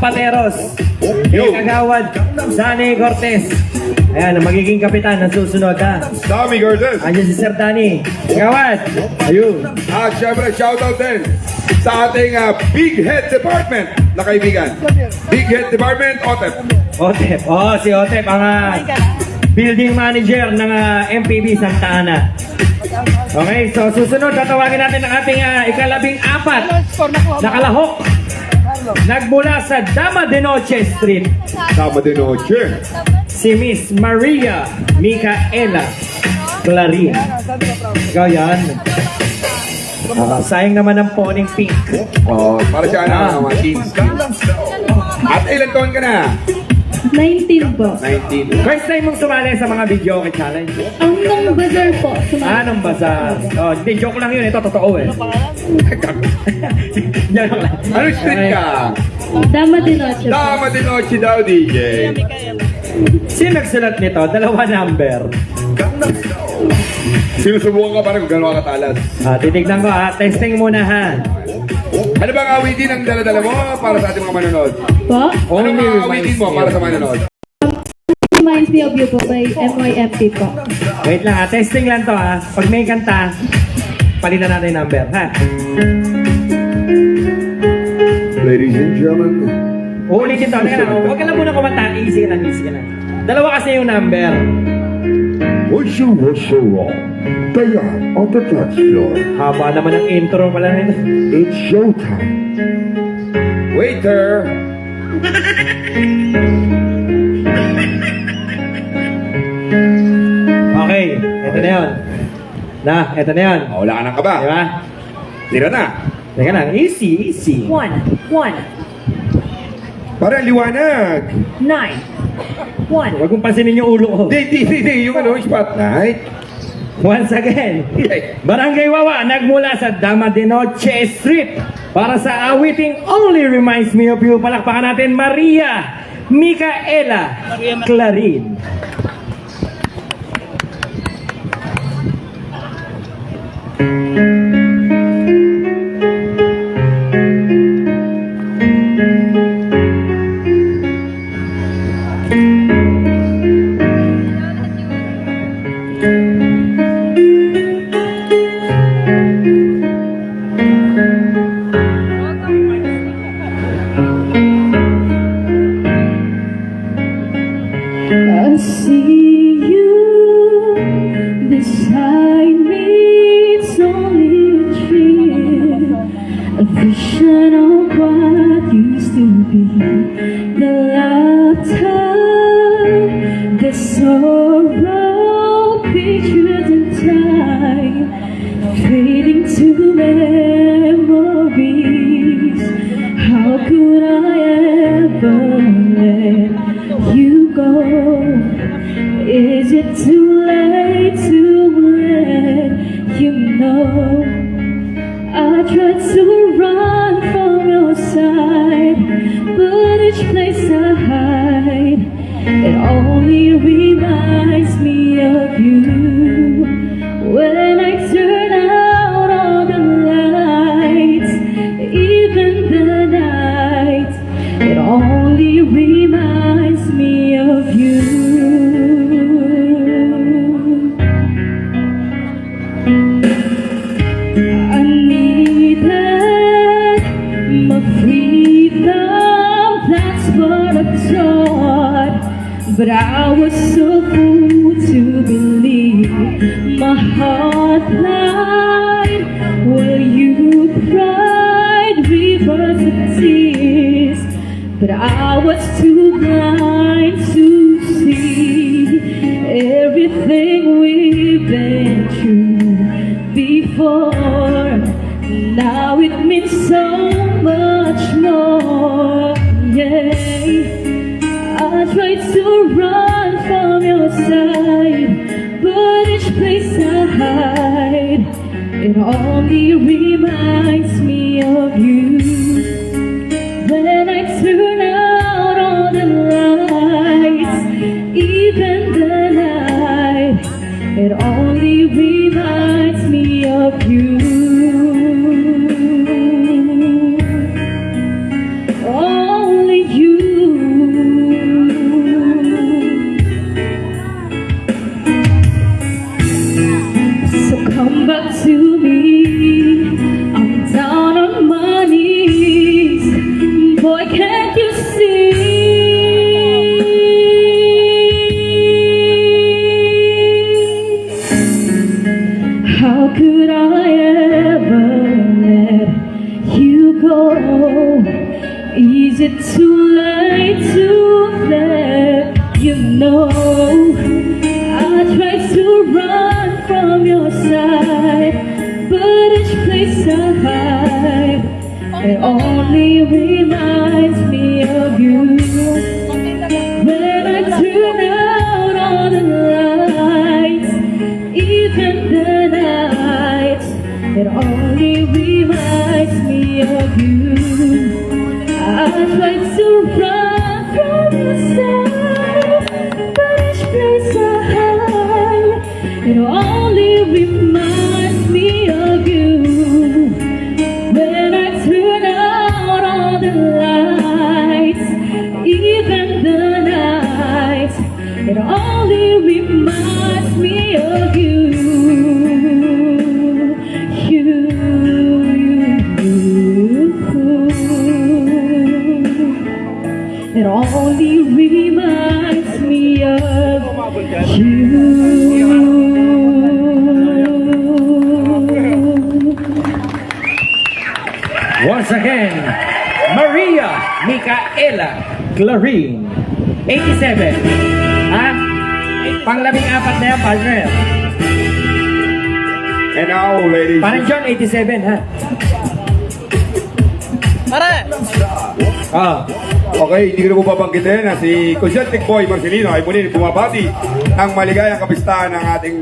Zapateros. Kay Kagawad Danny Cortez. Ayan, ang magiging kapitan ng susunod ha. Tommy Cortez. Andiyan si Sir Danny. Kagawad. Ayun. At syempre, shoutout din sa ating Big Head Department na kaibigan. Big Head Department, Otep. Otep. Oh, si Otep ang building manager ng MPB Santa Ana. Okay, so susunod, tatawagin natin ang ating ikalabing-4 na kalahok. Nagmula sa Dama de Noche Street. Dama de Noche. Si Miss Maria Micaela Clarin. Ikaw yan. Sayang naman ang poning pink. Oh, para siya mga teens. At ilan taon ka na? 19 po. 19. First time mong sumali sa mga video okay challenge? Ang nung bazaar po. Anong bazaar? Oh, hindi, joke lang yun. Ito, totoo eh. Joke lang. Ano street ka? Dama de Noche po. Dama de Noche daw, DJ. Sino nagsulat nito? 2 number. Sinusubukan ka parang kung gano'n katalas. Titignan ko ha. Testing muna ha. Ano bang awitin ang dala-dala mo para sa ating mga manonood? Po? Ano bang awitin mo para sa manonood? Reminds me of you po by MYFP po. Wait lang ha. Testing lang to ha. Pag may kanta, palitan natin yung number ha. Ladies and gentlemen. Uulitin to. Teka lang. Huwag ka lang muna kumanta. Easy ka lang. Easy ka lang. 2 kasi yung number. Wish you were so wrong. Beyond on the dance floor. Haba naman ang intro pala nito. It's showtime. Waiter. Okay. Ito na yun. Ito na yun. Wala ka ng kaba. Diba? Tira na. Teka lang. Easy. Easy. 1, 1, Para liwanag. 9, 1. Huwag mong pansinin yung ulo ko. Di. Yung spotlight. Once again. Barangay Wawa, nagmula sa Dama de Noche Street. Para sa awiting Only Reminds Me of You. Palakpakan natin, Maria Micaela Clarin. I see you beside me. It's only a dream, a vision of what used to be. The laughter, the sorrow, pictures in time, fading to memories. How could I ever let you go? Is it too late to let you know? I tried to run from your side, but each place I hide, it only reminds me of you. When I turn out all the lights, even the night, it only reminds me of you. I needed my freedom, that's what I thought. But I was so fool to believe my heart lied. Well, you cried rivers of tears, but I was too blind to see everything we've been through before. Now it means so much more. Yeah, I tried to run from your side, but each place I hide, it only reminds me of you. When I turn out all the lights, can't you see? How could I ever let you go? Is it too late to let you know? I tried to run from your side, but each place I hide, it only reminds me of you. When I turn out all the lights, even the nights, it only reminds me of you. I tried to run from your side, but each place I hide, it only reminds me of you. When I turn out all the lights, even the nights, it only reminds me of you. It only reminds me of you. Once again, Maria Micaela Clarin, 87. Ha? Pang-14 na yan, partner. And now, ladies. Parang John, 87, ha? Ah. Okay, hindi ko na po babanggitin na si Cosmetic Boy Marcelino ay muli bumabati ang maligayang kapistahan ng ating